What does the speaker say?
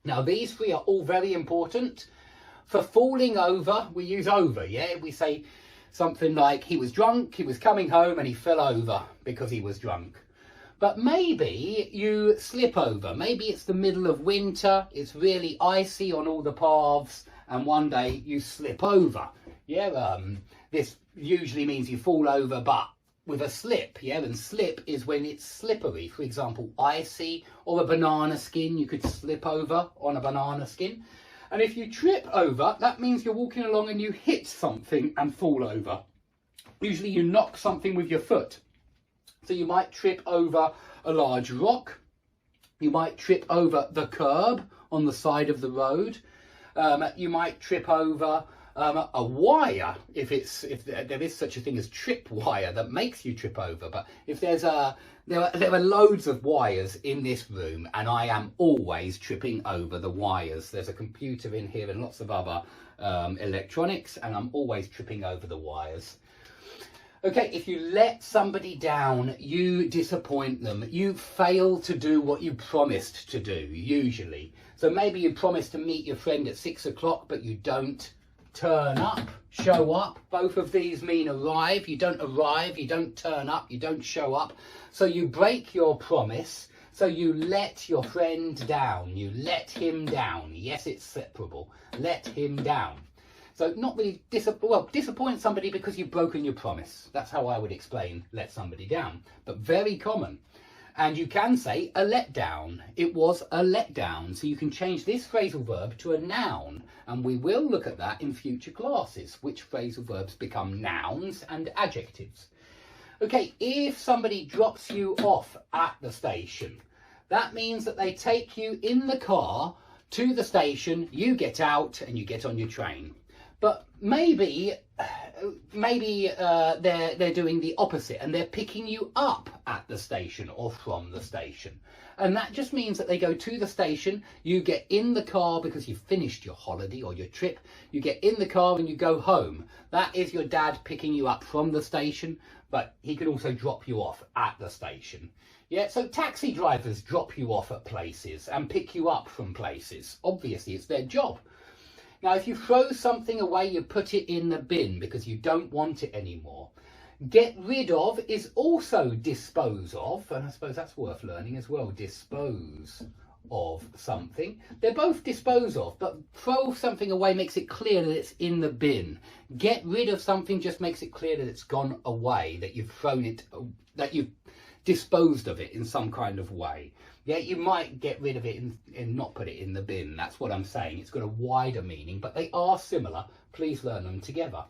Now, these three are all very important. For falling over, we use over, yeah? We say something like, he was drunk, he was coming home and he fell over because he was drunk. But maybe you slip over. Maybe it's the middle of winter, it's really icy on all the paths, and one day you slip over. Yeah, this usually means you fall over, but with a slip, yeah, and slip is when it's slippery. For example, icy or a banana skin, you could slip over on a banana skin. And if you trip over, that means you're walking along and you hit something and fall over. Usually you knock something with your foot. So you might trip over a large rock. You might trip over the curb on the side of the road. You might trip over a wire, if there is such a thing as trip wire that makes you trip over. But if there are loads of wires in this room, and I am always tripping over the wires. There's a computer in here and lots of other electronics, and I'm always tripping over the wires. Okay, if you let somebody down, you disappoint them. You fail to do what you promised to do, usually. So maybe you promised to meet your friend at 6 o'clock, but you don't turn up, show up. Both of these mean arrive. You don't arrive, you don't turn up, you don't show up. So you break your promise. So you let your friend down. You let him down. Yes, it's separable. Let him down. So not really disappoint somebody because you've broken your promise. That's how I would explain let somebody down. But very common. And you can say a letdown. It was a letdown. So you can change this phrasal verb to a noun. And we will look at that in future classes, which phrasal verbs become nouns and adjectives. Okay, if somebody drops you off at the station, that means that they take you in the car to the station, you get out and you get on your train. But maybe they're doing the opposite and they're picking you up at the station or from the station. And that just means that they go to the station, you get in the car because you've finished your holiday or your trip, you get in the car and you go home. That is your dad picking you up from the station, but he can also drop you off at the station. Yeah, so taxi drivers drop you off at places and pick you up from places. Obviously, it's their job. Now, if you throw something away, you put it in the bin because you don't want it anymore. Get rid of is also dispose of, and I suppose that's worth learning as well. Dispose of something. They're both dispose of, but throw something away makes it clear that it's in the bin. Get rid of something just makes it clear that it's gone away, that you've thrown it, that you've disposed of it in some kind of way. Yeah, you might get rid of it and not put it in the bin. That's what I'm saying. It's got a wider meaning, but they are similar. Please learn them together.